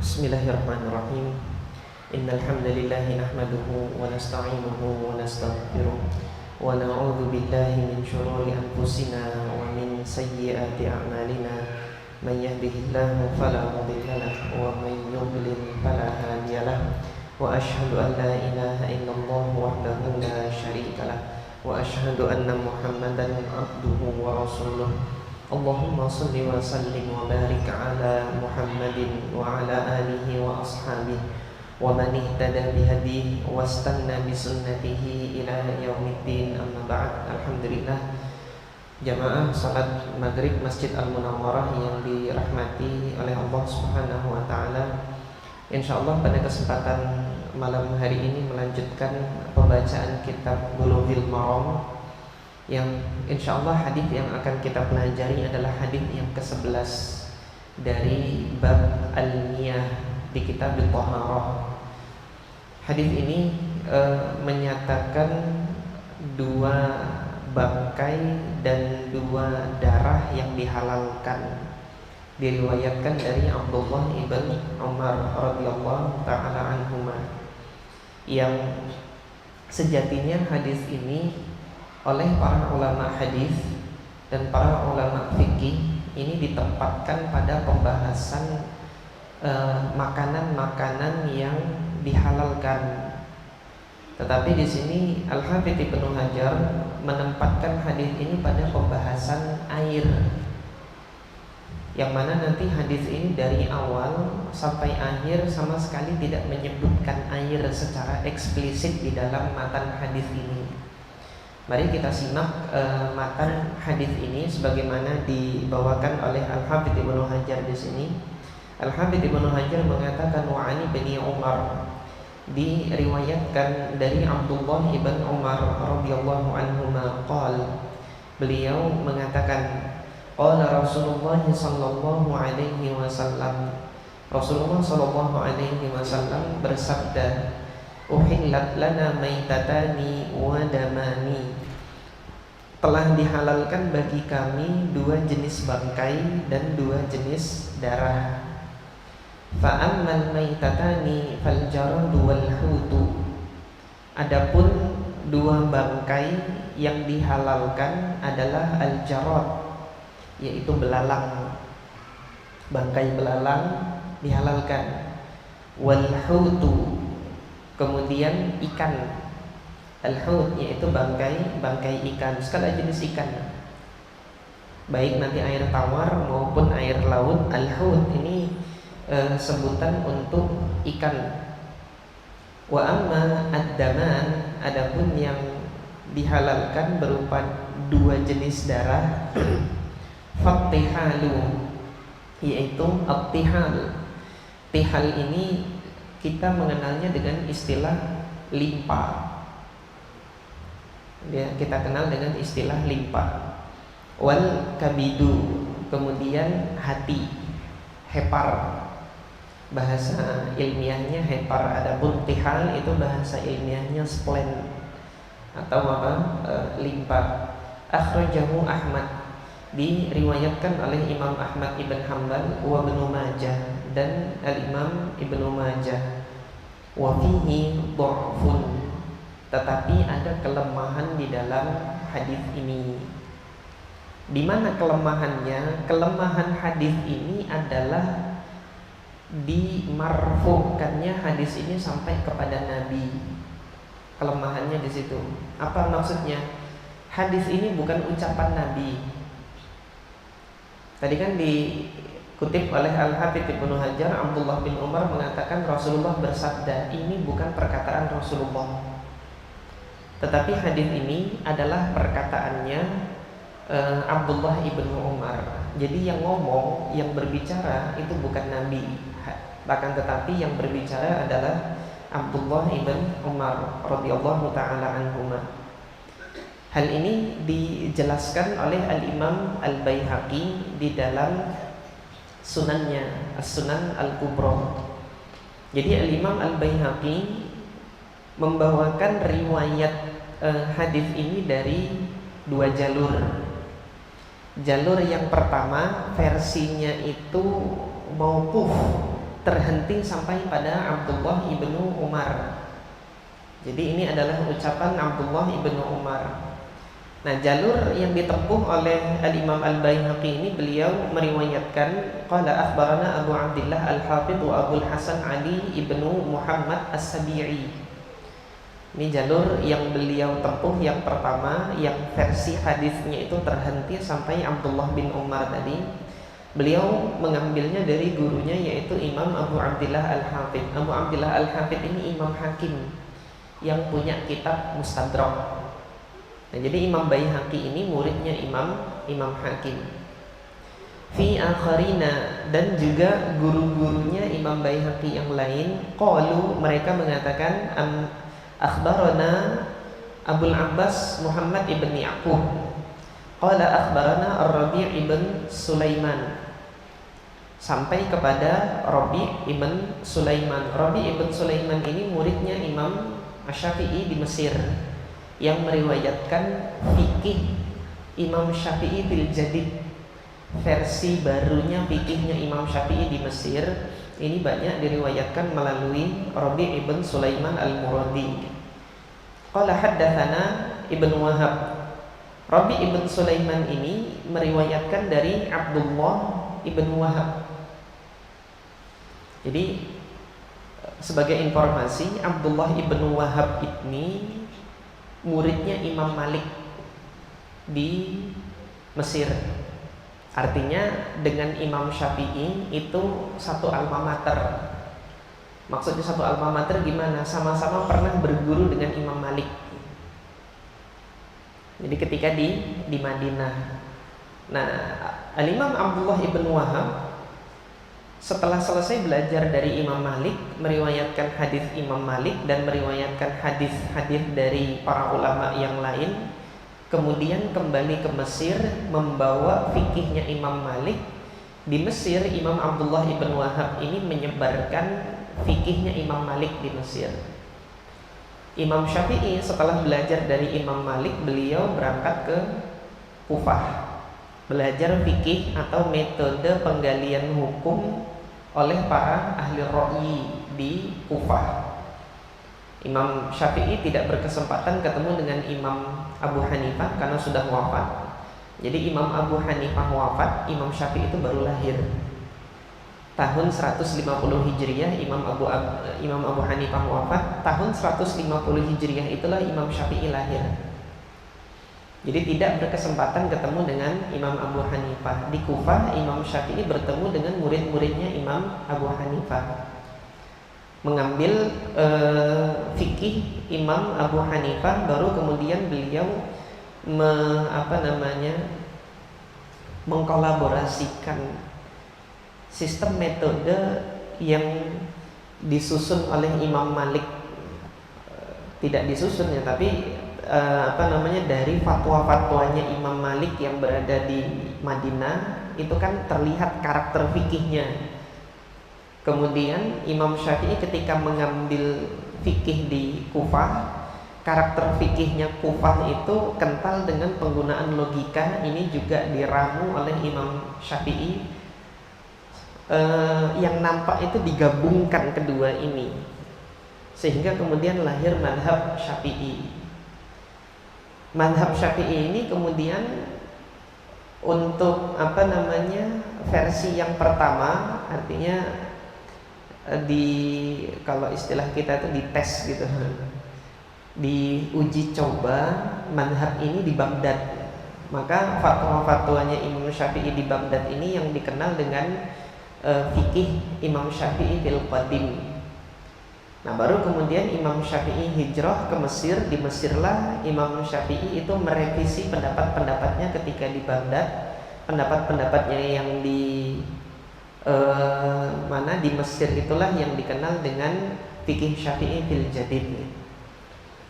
Bismillahirrahmanirrahim. Innal hamdalillah nahmaduhu wa nasta'inuhu wa nastaghfiruh wa na'udzu billahi min shururi anfusina wa min sayyiati a'malina. Man yahdihillahu fala mudilla lahu wa man yudlil fala hadiya lahu. Wa asyhadu an la ilaha illallah wahdahu la syarika lahu wa asyhadu anna Muhammadan abduhu wa rasuluh. Allahumma salli wa sallim wa barik ala Muhammadin wa ala alihi wa ashabihi wa man ihtada bihadihi wa istanna bi sunnatihi ila yaumiddin, amma ba'd. Alhamdulillah, jamaah salat maghrib Masjid Al-Munawwarah yang dirahmati oleh Allah Subhanahu wa taala. Insyaallah pada kesempatan malam hari ini melanjutkan pembacaan kitab Bulughul Maram, yang insyaallah hadis yang akan kita pelajari adalah hadis yang ke-11 dari bab al-miyah di kitab Thaharah. Hadis ini menyatakan dua bangkai dan dua darah yang dihalalkan. Diriwayatkan dari Abdullah ibn Umar radhiyallahu taala anhuma, yang sejatinya hadis ini oleh para ulama hadis dan para ulama fikih ini ditempatkan pada pembahasan makanan-makanan yang dihalalkan. Tetapi di sini Al-Hafidz Ibnu Hajar menempatkan hadis ini pada pembahasan air, yang mana nanti hadis ini dari awal sampai akhir sama sekali tidak menyebutkan air secara eksplisit di dalam matan hadis ini. Mari kita simak matan hadis ini sebagaimana dibawakan oleh Al-Hafidz Ibnu Hajar di sini. Al-Hafidz Ibnu Hajar mengatakan wa ani bin Umar, diriwayatkan dari Abdullah ibn Umar radhiyallahu anhuma qala, beliau mengatakan qala Rasulullah sallallahu alaihi wasallam, Rasulullah sallallahu alaihi wasallam bersabda, uhillat lana maitatani wa damani, telah dihalalkan bagi kami dua jenis bangkai dan dua jenis darah. Fa ammal maitatani fal jaradu wal hutu, adapun dua bangkai yang dihalalkan adalah al jarad, yaitu belalang, bangkai belalang dihalalkan. Wal hutu, kemudian ikan. Al-hut yaitu bangkai ikan, segala jenis ikan, baik nanti air tawar maupun air laut. Al-hut ini sebutan untuk ikan. Wa amma ad-daman, adapun yang dihalalkan berupa dua jenis darah, fattihalu, yaitu at-tihal. Tihal ini kita mengenalnya dengan istilah limpa. Kita kenal dengan istilah limpa. Wal kabidu, kemudian hati, hepar, bahasa ilmiahnya hepar. Adapun tihal itu bahasa ilmiahnya spleen atau limpa. Akhrajahu Ahmad, diriwayatkan oleh Imam Ahmad ibn Hanbal wa Ibnu Majah dan Al-Imam Ibnu Majah. Wa fihi dha'fun, tetapi ada kelemahan di dalam hadis ini. Di mana kelemahannya? Kelemahan hadis ini adalah dimarfu'kannya hadis ini sampai kepada Nabi. Kelemahannya di situ. Apa maksudnya? Hadis ini bukan ucapan Nabi. Tadi kan dikutip oleh Al-Hafidz Ibnu Hajar, Abdullah bin Umar mengatakan Rasulullah bersabda. Ini bukan perkataan Rasulullah, tetapi hadis ini adalah perkataannya Abdullah ibn Umar. Jadi yang ngomong, yang berbicara itu bukan Nabi, bahkan tetapi yang berbicara adalah Abdullah ibn Umar radhiyallahu taala anhuma. Hal ini dijelaskan oleh Al-Imam Al-Baihaqi di dalam sunannya, As-Sunan Al-Kubra. Jadi Al-Imam Al-Baihaqi membawakan riwayat hadis ini dari dua jalur. Jalur yang pertama versinya itu mauquf, terhenti sampai pada Abdullah ibnu Umar. Jadi ini adalah ucapan Abdullah ibnu Umar. Nah, jalur yang ditempuh oleh Al-Imam Al-Baihaqi ini, beliau meriwayatkan qala akhbarana Abu Abdillah Al-Hafidh wa Abdul Hasan Ali ibnu Muhammad As-Sabi'i. Ini jalur yang beliau tempuh yang pertama, yang versi hadisnya itu terhenti sampai Abdullah bin Umar tadi. Beliau mengambilnya dari gurunya, yaitu Imam Abu Abdillah Al-Hafidh. Abu Abdillah Al-Hafidh ini Imam Hakim yang punya kitab Mustadrak. Nah, jadi Imam Baihaqi ini muridnya Imam Hakim. Fi akharina, dan juga guru-gurunya Imam Baihaqi yang lain, qalu, mereka mengatakan, akhbarana Abul Abbas Muhammad ibn Ya'qub, qala akhbarana Ar-Rabi' ibn Sulaiman, sampai kepada Rabi' ibn Sulaiman. Rabi' ibn Sulaiman ini muridnya Imam Asy-Syafi'i di Mesir, yang meriwayatkan fikih Imam Syafi'i bil Jadid, versi barunya fikihnya Imam Syafi'i di Mesir. Ini banyak diriwayatkan melalui Rabi' ibn Sulaiman al-Muradi. Qala haddatsana Ibnu Wahab. Rabi' ibn Sulaiman ini meriwayatkan dari Abdullah ibn Wahab. Jadi sebagai informasi, Abdullah ibn Wahab ini muridnya Imam Malik di Mesir. Artinya dengan Imam Syafi'i itu satu alma mater. Maksudnya satu alma mater gimana? Sama-sama pernah berguru dengan Imam Malik. Jadi ketika di Madinah. Nah, Al-Imam Abdullah ibn Wahab setelah selesai belajar dari Imam Malik, meriwayatkan hadis Imam Malik dan meriwayatkan hadis-hadis dari para ulama yang lain, kemudian kembali ke Mesir membawa fikihnya Imam Malik. Di Mesir, Imam Abdullah ibn Wahab ini menyebarkan fikihnya Imam Malik di Mesir. Imam Syafi'i setelah belajar dari Imam Malik, beliau berangkat ke Kufah, belajar fikih atau metode penggalian hukum oleh para ahli ra'yi di Kufah. Imam Syafi'i tidak berkesempatan ketemu dengan Imam Abu Hanifah karena sudah wafat. Jadi Imam Abu Hanifah wafat, Imam Syafi'i itu baru lahir. Tahun 150 Hijriah Imam Abu Hanifah wafat, tahun 150 Hijriah itulah Imam Syafi'i lahir. Jadi tidak berkesempatan ketemu dengan Imam Abu Hanifah. Di Kufah, Imam Syafi'i bertemu dengan murid-muridnya Imam Abu Hanifah, mengambil fikih Imam Abu Hanifah. Baru kemudian beliau mengkolaborasikan sistem metode yang disusun oleh Imam Malik. Tidak disusun ya, tapi dari fatwa-fatwanya Imam Malik yang berada di Madinah itu kan terlihat karakter fikihnya. Kemudian Imam Syafi'i ketika mengambil fikih di Kufah, karakter fikihnya Kufah itu kental dengan penggunaan logika. Ini juga diramu oleh Imam Syafi'i. Yang nampak itu digabungkan kedua ini, sehingga kemudian lahir mazhab Syafi'i. Mazhab Syafi'i ini kemudian untuk versi yang pertama, artinya kalau istilah kita itu dites gitu, diuji coba mazhab ini di Baghdad. Maka fatwa-fatwanya Imam Syafi'i di Baghdad ini yang dikenal dengan fikih Imam Syafi'i fil Qadim. Nah, baru kemudian Imam Syafi'i hijrah ke Mesir. Di Mesirlah Imam Syafi'i itu merevisi pendapat-pendapatnya ketika di Baghdad. Pendapat-pendapatnya yang di Mesir itulah yang dikenal dengan fikih Syafi'i fil Jadid.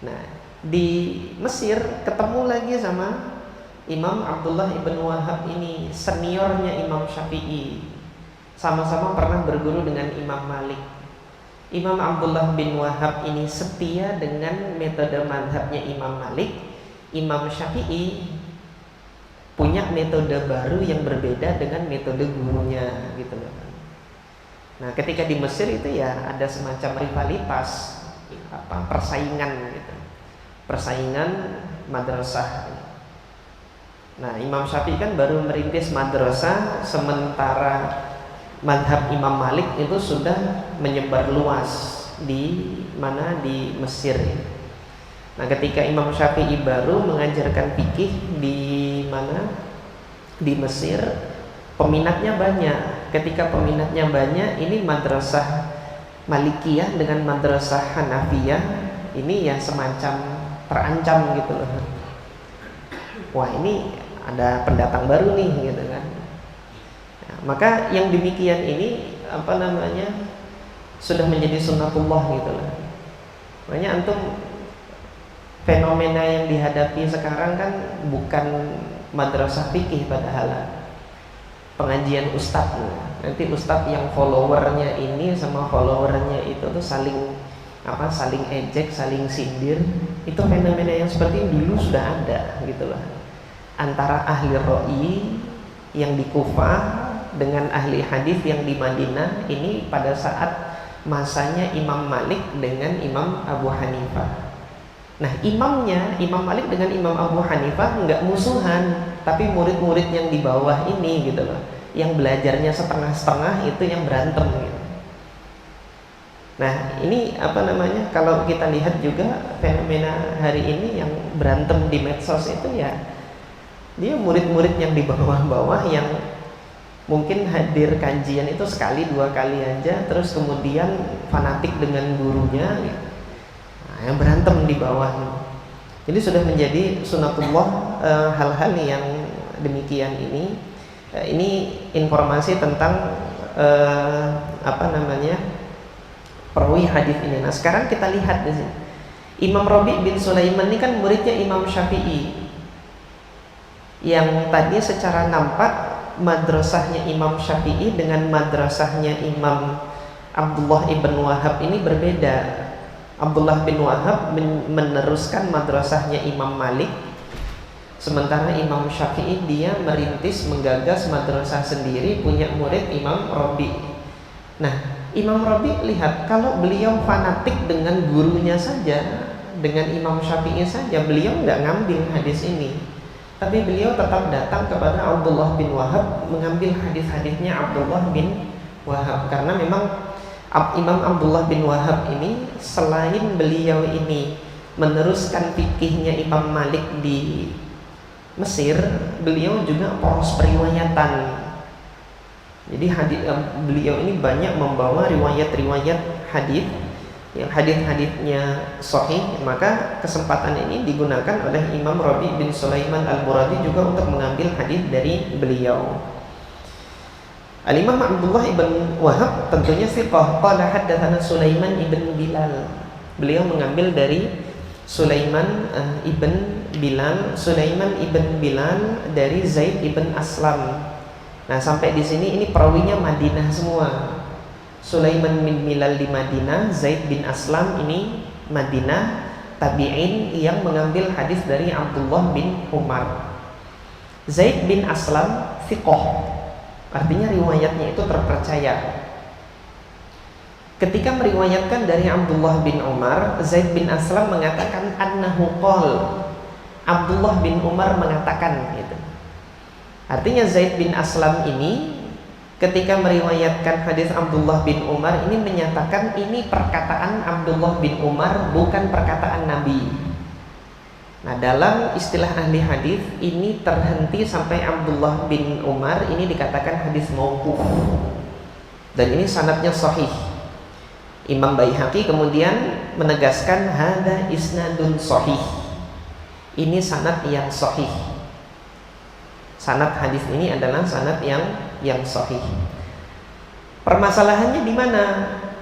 Nah, di Mesir ketemu lagi sama Imam Abdullah ibn Wahab ini, seniornya Imam Syafi'i. Sama-sama pernah berguru dengan Imam Malik. Imam Abdullah bin Wahab ini setia dengan metode mazhabnya Imam Malik. Imam Syafi'i punya metode baru yang berbeda dengan metode gurunya, gitu loh. Nah, ketika di Mesir itu ya ada semacam rivalitas, persaingan gitu. Persaingan madrasah. Nah, Imam Syafi'i kan baru merintis madrasah, sementara mazhab Imam Malik itu sudah menyebar luas di mana, di Mesir. Nah, ketika Imam Syafi'i baru mengajarkan fikih di mana, di Mesir, peminatnya banyak. Ketika peminatnya banyak, ini madrasah Malikiyah dengan madrasah Hanafiyah ini ya semacam terancam gitu loh. Wah, ini ada pendatang baru nih gitu kan. Nah, maka yang demikian ini sudah menjadi sunnatullah gitu loh. Makanya antum, fenomena yang dihadapi sekarang kan bukan madrasah fikih padahal pengajian ustadz. Nanti ustadz yang followernya ini sama followernya itu tuh saling ejek, saling sindir. Itu fenomena yang seperti ini dulu sudah ada gitu loh, antara ahli ra'i yang di Kufah dengan ahli hadis yang di Madinah. Ini pada saat masanya Imam Malik dengan Imam Abu Hanifah. Nah, Imam Malik dengan Imam Abu Hanifah nggak musuhan, tapi murid-murid yang di bawah ini gitu loh, yang belajarnya setengah-setengah itu yang berantem gitu. Nah, ini kalau kita lihat juga fenomena hari ini yang berantem di medsos itu ya, dia murid-murid yang di bawah-bawah yang mungkin hadir kajian itu sekali dua kali aja, terus kemudian fanatik dengan gurunya gitu. Nah, yang berantem di bawah. Jadi sudah menjadi sunatullah hal-hal yang demikian ini. Ini informasi tentang perawi hadis ini. Nah, sekarang kita lihat di sini. Imam Rabi' bin Sulaiman ini kan muridnya Imam Syafi'i. Yang tadi secara nampak madrasahnya Imam Syafi'i dengan madrasahnya Imam Abdullah ibn Wahab ini berbeda. Abdullah bin Wahab meneruskan madrasahnya Imam Malik, sementara Imam Syafi'i dia merintis, menggagas madrasah sendiri, punya murid Imam Rabi'. Nah, Imam Rabi' lihat, kalau beliau fanatik dengan gurunya saja, dengan Imam Syafi'i saja, beliau nggak ngambil hadis ini, tapi beliau tetap datang kepada Abdullah bin Wahab, mengambil hadis-hadisnya Abdullah bin Wahab. Karena memang Imam Abdullah bin Wahab ini, selain beliau ini meneruskan fikihnya Imam Malik di Mesir, beliau juga poros periwayatan. Jadi beliau ini banyak membawa riwayat-riwayat hadis yang hadis-hadisnya sahih. Maka kesempatan ini digunakan oleh Imam Rabi' bin Sulaiman al-Muradi juga untuk mengambil hadis dari beliau. Al-Imam Abdullah ibn Wahab tentunya siqah. Qala haddatsana Sulaiman ibn Bilal. Beliau mengambil dari Sulaiman ibn Bilal. Sulaiman ibn Bilal dari Zaid ibn Aslam. Nah, sampai di sini ini perawinya Madinah semua. Sulaiman bin Bilal di Madinah, Zaid bin Aslam ini Madinah, tabi'in yang mengambil hadis dari Abdullah bin Umar. Zaid bin Aslam siqah, artinya riwayatnya itu terpercaya. Ketika meriwayatkan dari Abdullah bin Umar, Zaid bin Aslam mengatakan annahu qol, Abdullah bin Umar mengatakan gitu. Artinya Zaid bin Aslam ini ketika meriwayatkan hadis Abdullah bin Umar ini menyatakan ini perkataan Abdullah bin Umar, bukan perkataan Nabi. Nah, dalam istilah ahli hadis ini terhenti sampai Abdullah bin Umar, ini dikatakan hadis mauquf. Dan ini sanadnya sahih. Imam Baihaqi kemudian menegaskan hada isnadun sahih. Ini sanad yang sahih. Sanad hadis ini adalah sanad yang sahih. Permasalahannya di mana?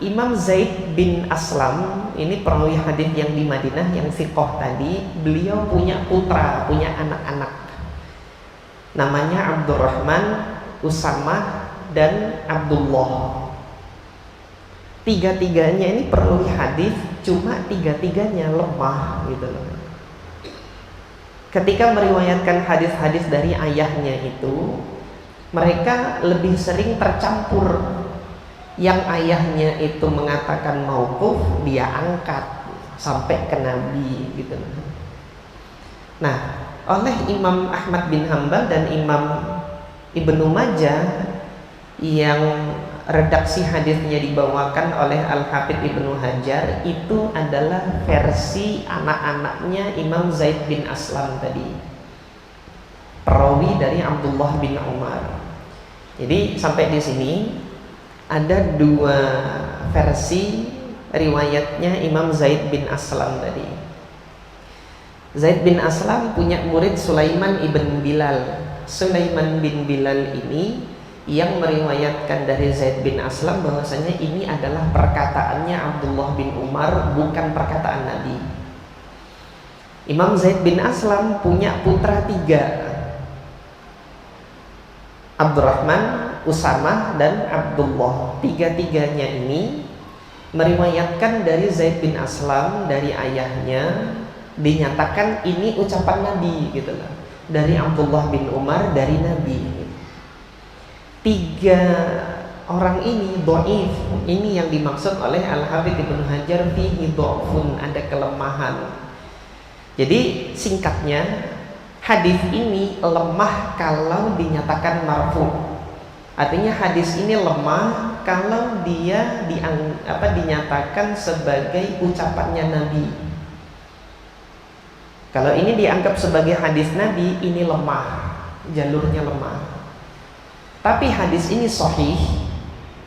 Imam Zaid bin Aslam ini perawi hadis yang di Madinah yang siqah tadi, beliau punya putra, punya anak-anak. Namanya Abdurrahman, Usamah, dan Abdullah. Tiga-tiganya ini perawi hadis, cuma tiga-tiganya lemah gitu loh. Ketika meriwayatkan hadis-hadis dari ayahnya itu, mereka lebih sering tercampur. yang ayahnya itu mengatakan mauquf dia angkat sampai ke Nabi gitu. Nah, oleh Imam Ahmad bin Hambal dan Imam Ibnu Majah yang redaksi hadisnya dibawakan oleh Al-Hafidz Ibnu Hajar itu adalah versi anak-anaknya Imam Zaid bin Aslam tadi, perawi dari Abdullah bin Umar. Jadi sampai di sini ada dua versi riwayatnya Imam Zaid bin Aslam tadi. Zaid bin Aslam punya murid Sulaiman ibn Bilal. Sulaiman bin Bilal ini yang meriwayatkan dari Zaid bin Aslam bahwasanya ini adalah perkataannya Abdullah bin Umar, bukan perkataan Nabi. Imam Zaid bin Aslam punya putra 3, Abdurrahman, Usamah, dan Abdullah. Tiga-tiganya ini meriwayatkan dari Zaid bin Aslam dari ayahnya, dinyatakan ini ucapan Nabi gitu loh, dari Abdullah bin Umar dari Nabi. 3 orang ini dhaif. Ini yang dimaksud oleh Al-Hafidz Ibnu Hajar fihi dhafun, ada kelemahan. Jadi singkatnya, hadis ini lemah kalau dinyatakan marfu. Artinya hadis ini lemah kalau dia dinyatakan sebagai ucapannya Nabi. Kalau ini dianggap sebagai hadis Nabi, ini lemah, jalurnya lemah. Tapi hadis ini sahih,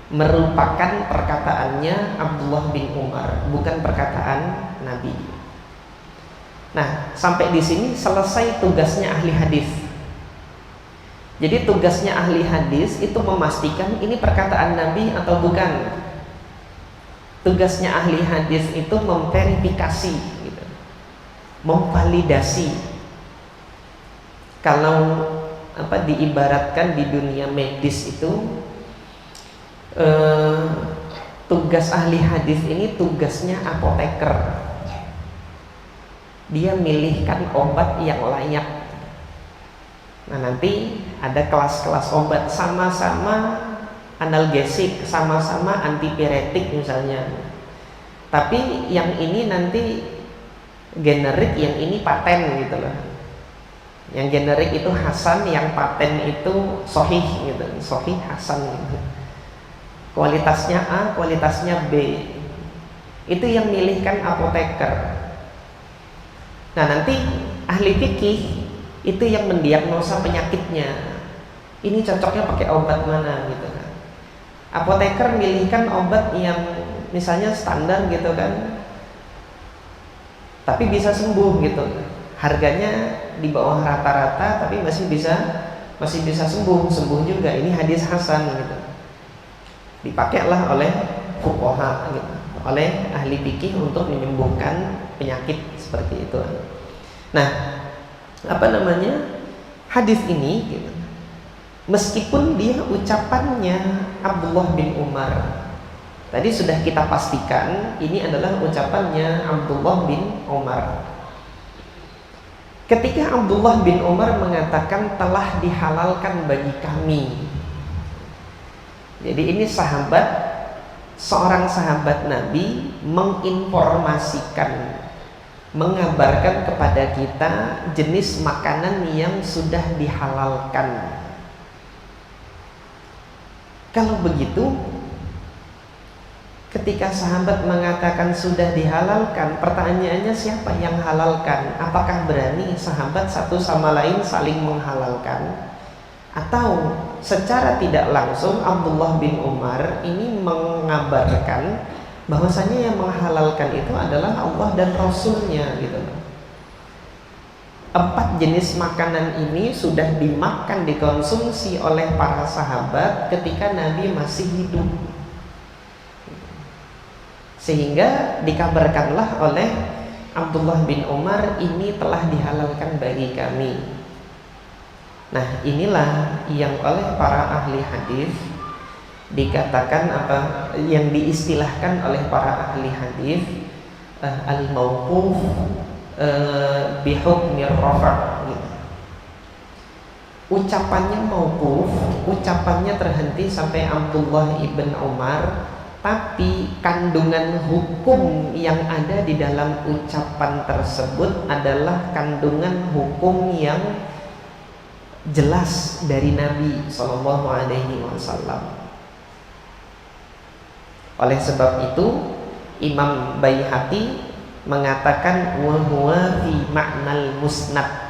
merupakan perkataannya Abdullah bin Umar, bukan perkataan Nabi. Nah, sampai di sini selesai tugasnya ahli hadis. Jadi tugasnya ahli hadis itu memastikan ini perkataan Nabi atau bukan. Tugasnya ahli hadis itu memverifikasi, gitu, memvalidasi. Kalau diibaratkan di dunia medis itu, tugas ahli hadis ini tugasnya apoteker. Dia milihkan obat yang layak. Nah, nanti ada kelas-kelas obat, sama-sama analgesik, sama-sama antipiretik misalnya. Tapi yang ini nanti generik, yang ini paten gitu loh. Yang generik itu Hasan, yang paten itu Sahih gitu. Sahih Hasan gitu. Kualitasnya A, kualitasnya B. Itu yang milihkan apoteker. Nah, nanti ahli fikih itu yang mendiagnosa penyakitnya. Ini cocoknya pakai obat mana gitu kan. Apoteker milihkan obat yang misalnya standar gitu kan, tapi bisa sembuh gitu. Harganya di bawah rata-rata tapi masih bisa sembuh juga. Ini hadis hasan gitu. Dipakailah oleh fuqaha gitu, oleh ahli fikih untuk menyembuhkan penyakit seperti itu. Nah, hadis ini gitu, meskipun dia ucapannya Abdullah bin Umar, tadi sudah kita pastikan ini adalah ucapannya Abdullah bin Umar. Ketika Abdullah bin Umar mengatakan telah dihalalkan bagi kami, jadi ini seorang sahabat Nabi menginformasikan, mengabarkan kepada kita jenis makanan yang sudah dihalalkan. Kalau begitu, ketika sahabat mengatakan sudah dihalalkan, pertanyaannya siapa yang halalkan? Apakah berani sahabat satu sama lain saling menghalalkan? Atau secara tidak langsung Abdullah bin Umar ini mengabarkan bahwasanya yang menghalalkan itu adalah Allah dan Rasulnya gitu. 4 jenis makanan ini sudah dimakan, dikonsumsi oleh para sahabat ketika Nabi masih hidup, sehingga dikabarkanlah oleh Abdullah bin Umar, ini telah dihalalkan bagi kami. Nah, inilah yang oleh para ahli hadis dikatakan yang diistilahkan oleh para ahli hadis al-mauquf bihukmir rafa'. ucapannya mauquf, ucapannya terhenti sampai Abdullah ibn Umar, tapi kandungan hukum yang ada di dalam ucapan tersebut adalah kandungan hukum yang jelas dari Nabi Shallallahu Alaihi Wasallam. Oleh sebab itu Imam Baihaqi mengatakan wa huwa fi ma'nal musnad.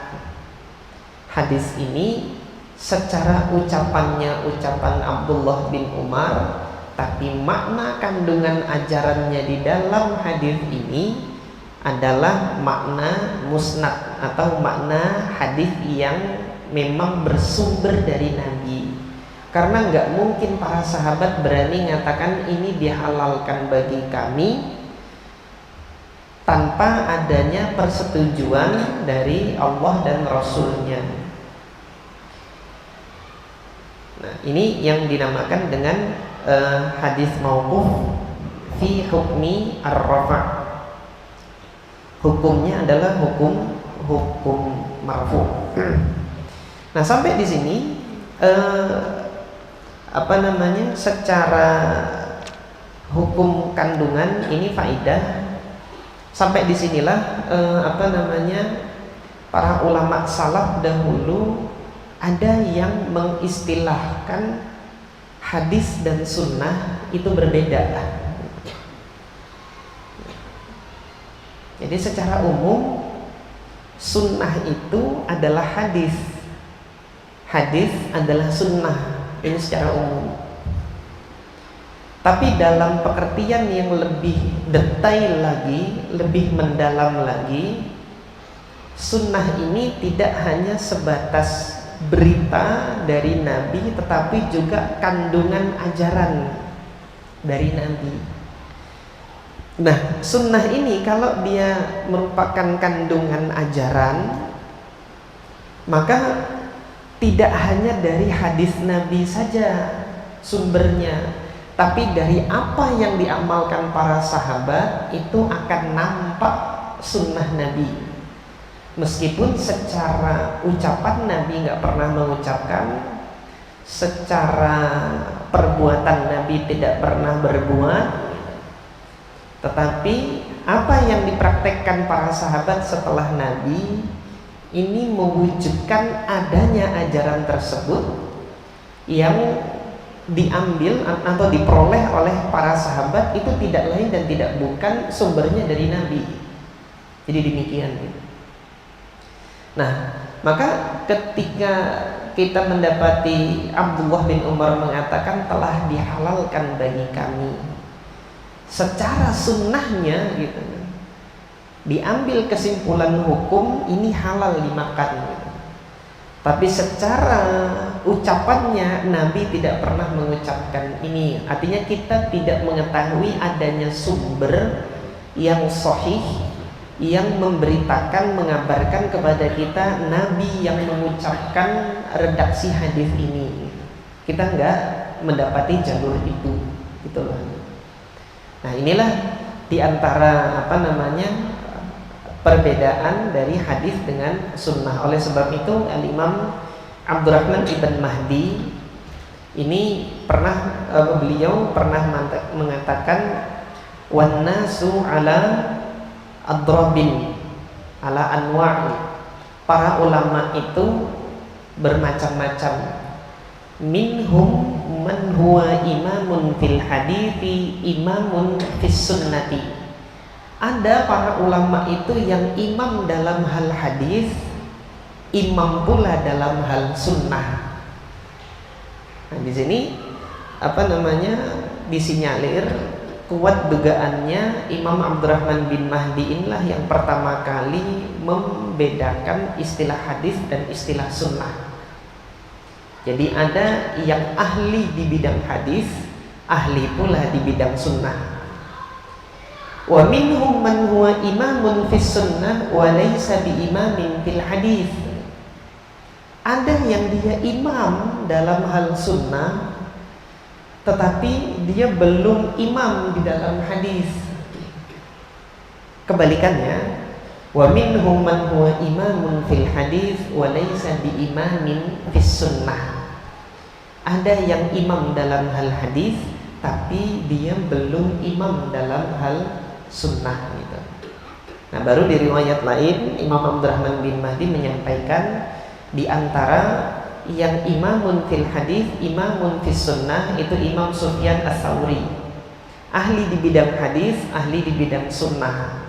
Hadis ini secara ucapannya ucapan Abdullah bin Umar, tapi makna kandungan ajarannya di dalam hadis ini adalah makna musnad atau makna hadis yang memang bersumber dari Nabi. Karena nggak mungkin para sahabat berani mengatakan ini dihalalkan bagi kami tanpa adanya persetujuan dari Allah dan Rasulnya. Nah, ini yang dinamakan dengan hadis mauquf fi hukmi ar-rafa'. Hukumnya adalah hukum marfu'. Nah, sampai di sini secara hukum kandungan ini faidah. Sampai disinilah para ulama salaf dahulu ada yang mengistilahkan hadis dan sunnah itu berbeda. Jadi secara umum sunnah itu adalah hadis, hadis adalah sunnah. Ini secara umum. Tapi dalam pengertian yang lebih detail lagi, lebih mendalam lagi, sunnah ini tidak hanya sebatas berita dari Nabi, tetapi juga kandungan ajaran dari Nabi. Nah, sunnah ini kalau dia merupakan kandungan ajaran, maka tidak hanya dari hadis Nabi saja sumbernya, tapi dari apa yang diamalkan para sahabat itu akan nampak sunnah Nabi. Meskipun secara ucapan Nabi nggak pernah mengucapkan, secara perbuatan Nabi tidak pernah berbuat, tetapi apa yang dipraktekkan para sahabat setelah Nabi ini mewujudkan adanya ajaran tersebut yang diambil atau diperoleh oleh para sahabat, itu tidak lain dan tidak bukan sumbernya dari Nabi. Jadi demikian. Nah, maka ketika kita mendapati Abdullah bin Umar mengatakan telah dihalalkan bagi kami, secara sunnahnya gitu, diambil kesimpulan hukum ini halal dimakan gitu. Tapi secara ucapannya Nabi tidak pernah mengucapkan ini. Artinya kita tidak mengetahui adanya sumber yang sahih yang memberitakan, mengabarkan kepada kita Nabi yang mengucapkan redaksi hadis ini. Kita nggak mendapati jalur itu, gitu loh. Nah, inilah diantara perbedaan dari hadis dengan sunnah. Oleh sebab itu Al-Imam Abdurrahman ibn Mahdi ini beliau pernah mengatakan wan nasu ala adrabin ala anwa'i. Para ulama itu bermacam-macam. Minhum man huwa imamun fil hadithi imamun fis sunnati. Ada para ulama itu yang imam dalam hal hadis, imam pula dalam hal sunnah. Nah, di sini disinyalir kuat dugaannya Imam Abdurrahman bin Mahdi inilah yang pertama kali membedakan istilah hadis dan istilah sunnah. Jadi ada yang ahli di bidang hadis, ahli pula di bidang sunnah. Wa minhum man huwa imamun fis sunnah wa laysa bi imamin fil hadis. Ada yang dia imam dalam hal sunnah, tetapi dia belum imam di dalam hadis. Kebalikannya, Wa minhum man huwa imamun fil hadis wa laysa bi imamin fis sunnah. Ada yang imam dalam hal hadis tapi dia belum imam dalam hal sunnah gitu. Nah, baru di riwayat lain Imam Abdurrahman bin Mahdi menyampaikan di antara yang imamun fil hadis, imamun fis sunnah itu Imam Sufyan Ats-Tsauri. Ahli di bidang hadis, ahli di bidang sunnah.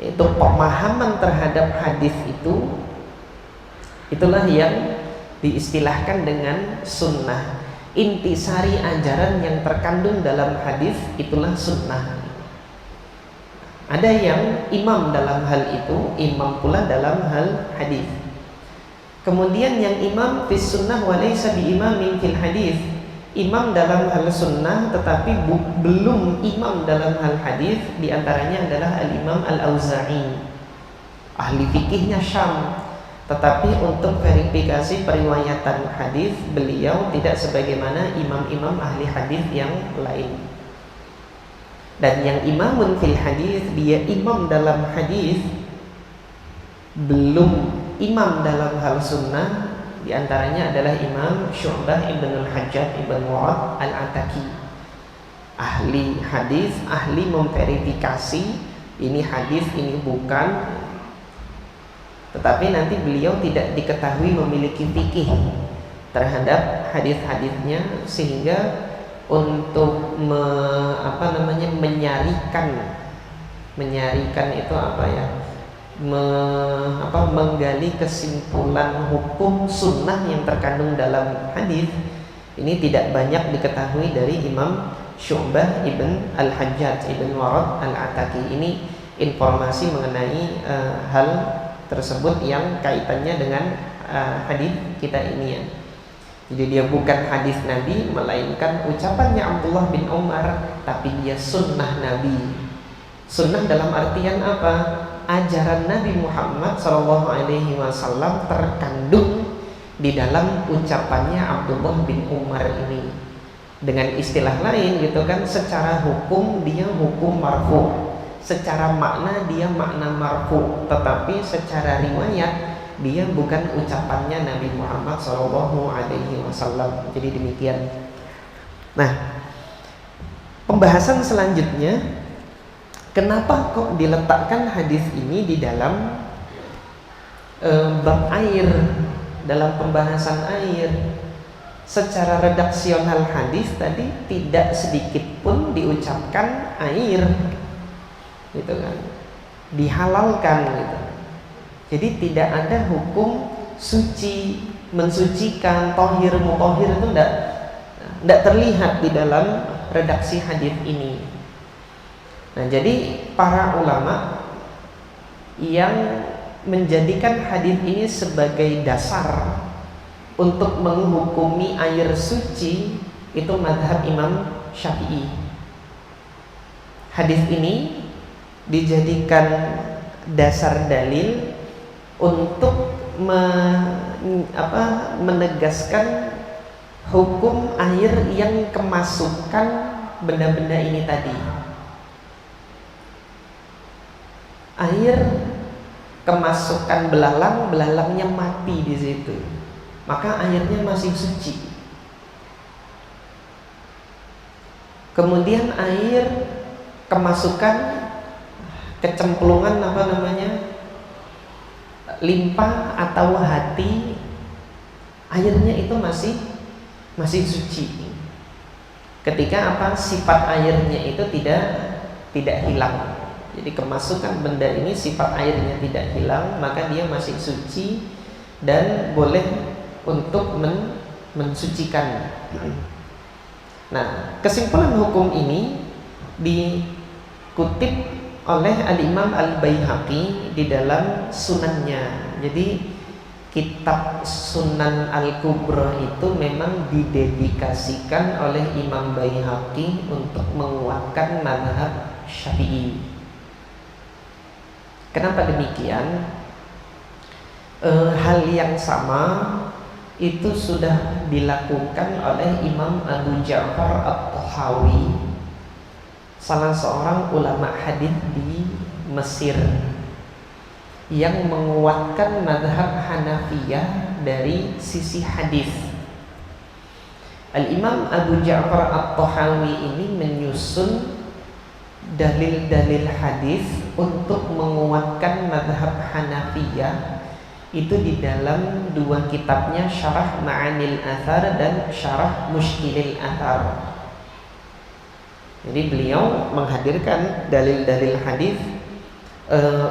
Itu pemahaman terhadap hadis itulah yang diistilahkan dengan sunnah. Intisari ajaran yang terkandung dalam hadis itulah sunnah. Ada yang imam dalam hal itu, imam pula dalam hal hadis. Kemudian yang imam fis sunnah wa laysa bi imamin fil hadis, imam dalam hal sunnah tetapi belum imam dalam hal hadis. Di antaranya adalah al-Imam Al-Auza'i, ahli fikihnya Syam, tetapi untuk verifikasi periwayatan hadis beliau tidak sebagaimana imam-imam ahli hadis yang lain. Dan yang imamun fil hadis, dia imam dalam hadis belum imam dalam hal sunnah. Di antaranya adalah Imam Syu'bah ibn al-Hajjaj ibn Wa'ad al-Ataki, ahli hadis, ahli memverifikasi ini hadis, ini bukan. Tetapi nanti beliau tidak diketahui memiliki fikih terhadap hadis-hadisnya, sehingga untuk menyarikan itu menggali kesimpulan hukum sunnah yang terkandung dalam hadis ini tidak banyak diketahui dari Imam Syu'bah ibn al-Hajjaj ibn Wa'ad al-Ataki. Ini informasi mengenai hal tersebut yang kaitannya dengan hadis kita ini ya. Jadi dia bukan hadis Nabi, melainkan ucapannya Abdullah bin Umar, tapi dia sunnah Nabi. Sunnah dalam artian apa? Ajaran Nabi Muhammad SAW terkandung di dalam ucapannya Abdullah bin Umar ini. Dengan istilah lain gitu kan, secara hukum dia hukum marfu, secara makna dia makna marfu, tetapi secara riwayat dia bukan ucapannya Nabi Muhammad SAW. Jadi demikian. Nah, pembahasan selanjutnya, kenapa kok diletakkan hadis ini di dalam bab air, dalam pembahasan air? Secara redaksional hadis tadi tidak sedikit pun diucapkan air, gitu kan, dihalalkan gitu. Jadi tidak ada hukum suci, mensucikan, tohir, mutohir itu tidak terlihat di dalam redaksi hadis ini. Nah, jadi para ulama yang menjadikan hadis ini sebagai dasar untuk menghukumi air suci itu mazhab Imam Syafi'i. Hadis ini dijadikan dasar dalil untuk menegaskan hukum air yang kemasukan benda-benda ini tadi. Air kemasukan belalang, belalangnya mati di situ, maka airnya masih suci. Kemudian air kemasukan kecemplungan limpa atau hati, airnya itu masih suci. Ketika sifat airnya itu tidak hilang. Jadi kemasukan benda ini sifat airnya tidak hilang, maka dia masih suci dan boleh untuk mensucikan. Nah, kesimpulan hukum ini dikutip oleh Al-Imam Al-Baihaqi di dalam sunannya. Jadi kitab Sunan Al-Kubra itu memang didedikasikan oleh Imam Baihaqi untuk menguatkan mazhab Syafi'i. Kenapa demikian? Hal yang sama itu sudah dilakukan oleh Imam Abu Ja'far At-Tahawi, salah seorang ulama hadis di Mesir. yang menguatkan mazhab Hanafiyah dari sisi hadis. Al-Imam Abu Ja'far At-Tahawi ini menyusun dalil-dalil hadis untuk menguatkan mazhab Hanafiyah itu di dalam dua kitabnya, Syarah Ma'anil Athar dan Syarah Mushkilil Athar. Jadi beliau menghadirkan dalil-dalil hadis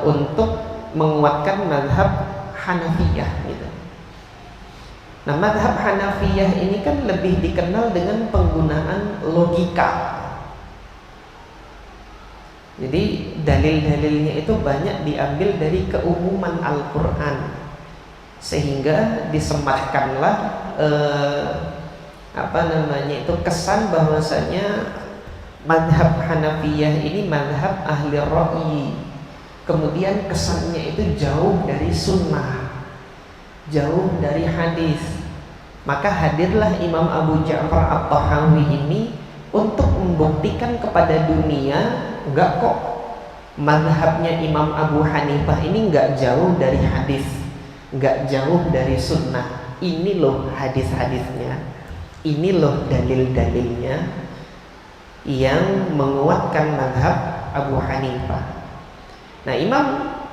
untuk menguatkan mazhab Hanafiyah gitu. Nah, mazhab Hanafiyah ini kan lebih dikenal dengan penggunaan logika. Jadi dalil-dalilnya itu banyak diambil dari keumuman Al-Quran, sehingga disematkanlah kesan bahwasanya mazhab Hanafiyah ini mazhab ahli ra'yi. Kemudian kesannya itu jauh dari sunnah, jauh dari hadis. Maka hadirlah Imam Abu Ja'far At-Tahawi ini untuk membuktikan kepada dunia, enggak kok, mazhabnya Imam Abu Hanifah ini enggak jauh dari hadis, enggak jauh dari sunnah. Ini loh hadis-hadisnya, ini loh dalil-dalilnya yang menguatkan mazhab Abu Hanifah. Nah, Imam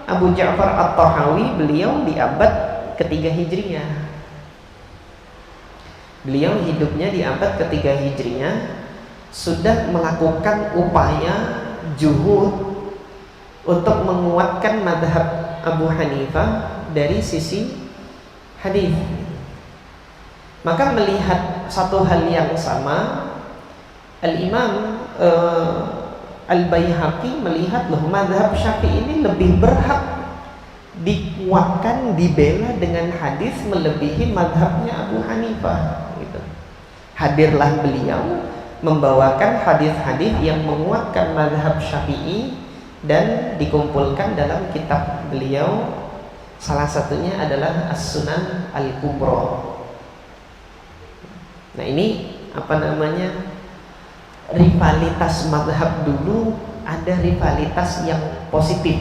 Abu Ja'far At-Tahawi beliau di abad ketiga Hijriyah. Beliau hidupnya di abad ketiga Hijriyah, sudah melakukan upaya juhud untuk menguatkan mazhab Abu Hanifah dari sisi hadis. Maka melihat satu hal yang sama, Al-Imam Al-Baihaqi melihat loh, mazhab Syafi'i ini lebih berhak dikuatkan, dibela dengan hadis melebihi mazhabnya Abu Hanifah gitu. Hadirlah beliau membawakan hadis-hadis yang menguatkan mazhab Syafi'i dan dikumpulkan dalam kitab beliau. Salah satunya adalah As-Sunan Al-Kubra. Nah, ini rivalitas mazhab dulu, ada rivalitas yang positif,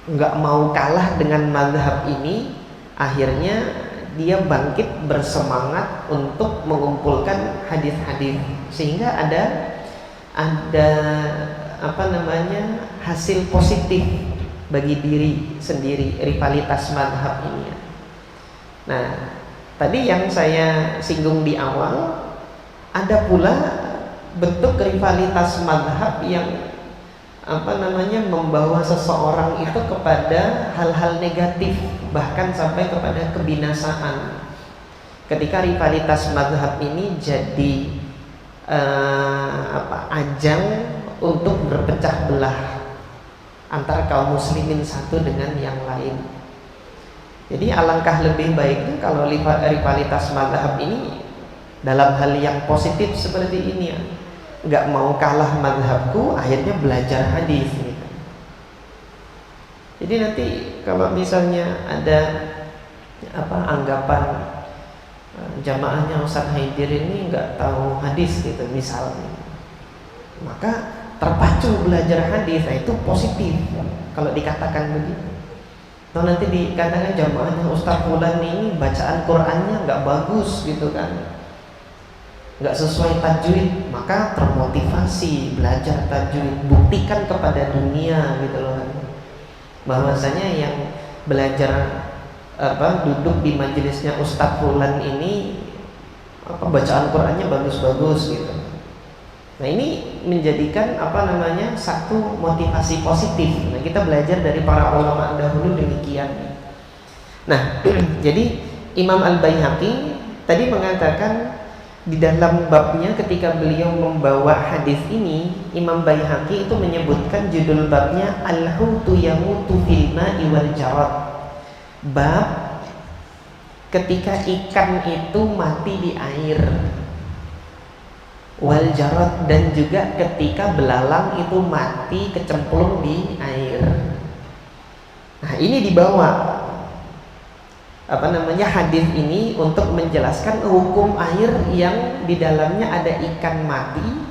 nggak mau kalah dengan mazhab ini, akhirnya dia bangkit bersemangat untuk mengumpulkan hadis-hadis, sehingga ada hasil positif bagi diri sendiri rivalitas mazhab ini. Nah, tadi yang saya singgung di awal, ada pula bentuk rivalitas mazhab yang membawa seseorang itu kepada hal-hal negatif, bahkan sampai kepada kebinasaan. Ketika rivalitas mazhab ini jadi ajang untuk berpecah belah antara kaum muslimin satu dengan yang lain. Jadi alangkah lebih baiknya kalau rivalitas mazhab ini dalam hal yang positif seperti ini ya. Nggak mau kalah mazhabku, akhirnya belajar hadis gitu. Jadi nanti kalau misalnya ada anggapan jamaahnya Ustaz Haidir ini nggak tahu hadis gitu misalnya, maka terpacu belajar hadis, nah itu positif kalau dikatakan begitu. Atau nanti dikatakan jamaahnya Ustaz Fulan ini bacaan Qur'annya nggak bagus gitu kan, nggak sesuai tajwid, maka termotivasi belajar tajwid, buktikan kepada dunia gitu loh, bahwasanya yang belajar duduk di majelisnya Ustadz Fulan ini bacaan Qur'annya bagus-bagus gitu. Nah, ini menjadikan satu motivasi positif. Nah, kita belajar dari para ulama dahulu demikian. Nah, jadi Imam Al-Baihaqi tadi mengatakan di dalam babnya, ketika beliau membawa hadis ini, Imam Baihaqi itu menyebutkan judul babnya Al-Hutu Yamutu Fil Ma'i Wal Jarad. Bab ketika ikan itu mati di air, wal jarad, dan juga ketika belalang itu mati kecemplung di air. Nah, ini dibawa hadis ini untuk menjelaskan hukum air yang di dalamnya ada ikan mati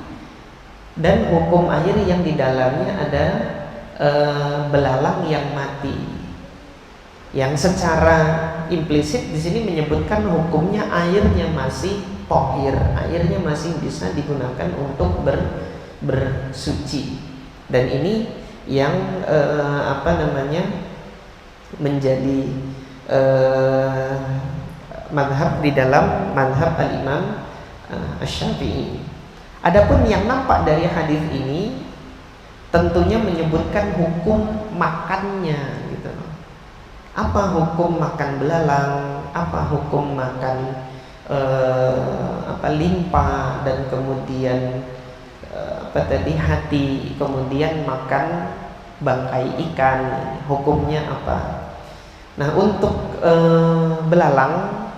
dan hukum air yang di dalamnya ada belalang yang mati. yang secara implisit di sini menyebutkan hukumnya airnya masih tohir, airnya masih bisa digunakan untuk bersuci. Dan ini yang menjadi madhab di dalam madhab al-Imam Asy-Syafi'i. Adapun yang nampak dari hadis ini tentunya menyebutkan hukum makannya gitu. Apa hukum makan belalang, apa hukum makan limpa, dan kemudian hati, kemudian makan bangkai ikan, hukumnya apa? Nah, untuk belalang,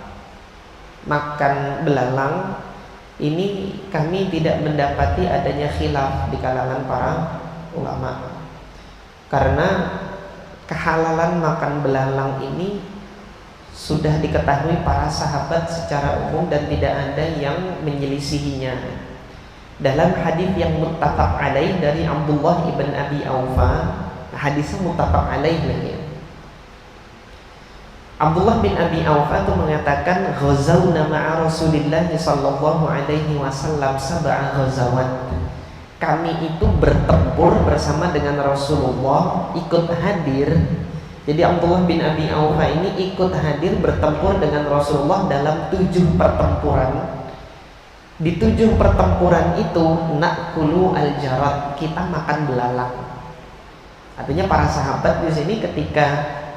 makan belalang ini kami tidak mendapati adanya khilaf di kalangan para ulama, karena kehalalan makan belalang ini sudah diketahui para sahabat secara umum dan tidak ada yang menyelisihinya. Dalam hadis yang muttafaq alaih dari Abdullah ibn Abi Aufa, hadisnya muttafaq alaih lagi. Abdullah bin Abi Aufa itu mengatakan, ghazawna ma'a Rasulillah sallallahu alaihi wasallam sab'a ghazawat. Kami itu bertempur bersama dengan Rasulullah, ikut hadir. Jadi Abdullah bin Abi Aufa ini ikut hadir bertempur dengan Rasulullah dalam 7 pertempuran. Di 7 pertempuran itu nakulu al-jarad, kita makan belalang. Artinya para sahabat di sini ketika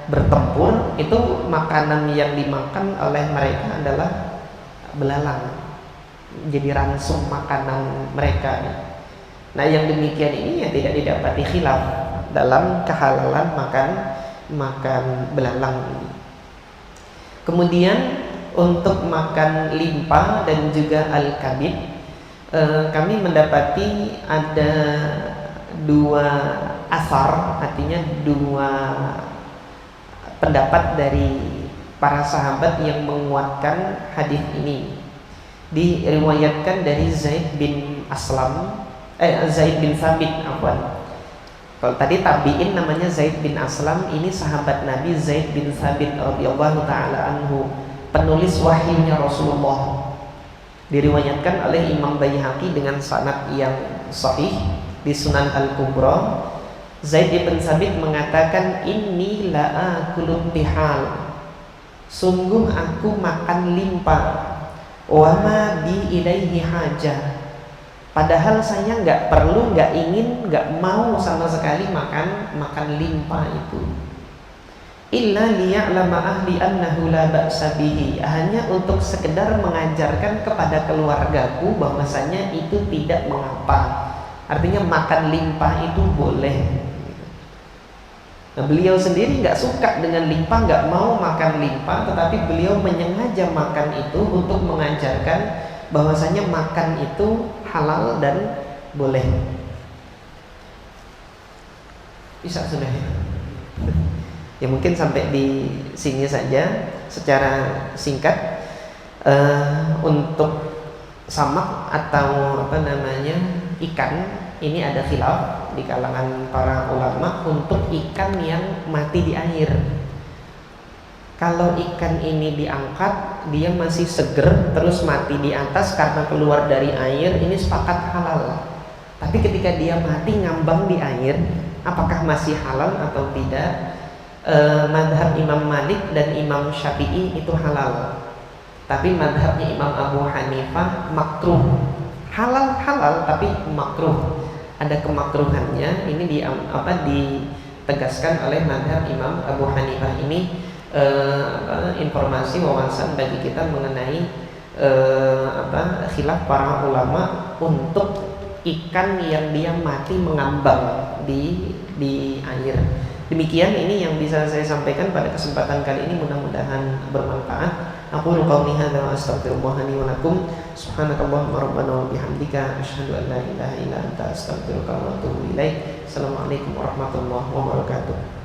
bertempur itu makanan yang dimakan oleh mereka adalah belalang, jadi ransum makanan mereka. Nah, yang demikian ini ya tidak didapati khilaf dalam kehalalan makan belalang ini. Kemudian untuk makan limpa dan juga al-kabid, kami mendapati ada 2 asar, artinya 2 pendapat dari para sahabat yang menguatkan hadis ini. Diriwayatkan dari Zaid bin Thabit. Kalau tadi tabi'in namanya Zaid bin Aslam, ini sahabat Nabi Zaid bin Thabit radhiyallahu taala anhu, penulis wahyunya Rasulullah. Diriwayatkan oleh Imam Baihaqi dengan sanad yang sahih di Sunan Al-Kubra. Zaid bin Thabit mengatakan, inni la'akulun bihal, sungguh aku makan limpa, wa ma bi ilaihi hajah, padahal saya nggak perlu, nggak ingin, nggak mau sama sekali makan limpa itu. Illa liya'lama ahli annahu la ba'sa bihi, hanya untuk sekedar mengajarkan kepada keluargaku bahwasanya itu tidak mengapa. Artinya makan limpa itu boleh. Nah, beliau sendiri nggak suka dengan limpa, nggak mau makan limpa, tetapi beliau menyengaja makan itu untuk mengajarkan bahwasanya makan itu halal dan boleh. Bisa sudah ya? Ya mungkin sampai di sini saja secara singkat. Untuk samak atau ikan, ini ada khilaf di kalangan para ulama untuk ikan yang mati di air. Kalau ikan ini diangkat, dia masih seger terus mati di atas karena keluar dari air, ini sepakat halal. Tapi ketika dia mati ngambang di air, apakah masih halal atau tidak? Madhab Imam Malik dan Imam Syafi'i itu halal. Tapi madhabnya Imam Abu Hanifah makruh. Halal tapi makruh. Ada kemakruhannya. Ini ditegaskan oleh madhab Imam Abu Hanifah. Ini informasi wawasan bagi kita mengenai khilaf para ulama untuk ikan yang dia mati mengambang di air. Demikian ini yang bisa saya sampaikan pada kesempatan kali ini, mudah-mudahan bermanfaat. Aqulu qawli hadza wa astaghfirullah li wa lakum. Subhanakallahumma rabbana wa bihamdika asyhadu an la ilaha illa anta astaghfiruka wa atubu ilaik. Assalamualaikum warahmatullahi wabarakatuh.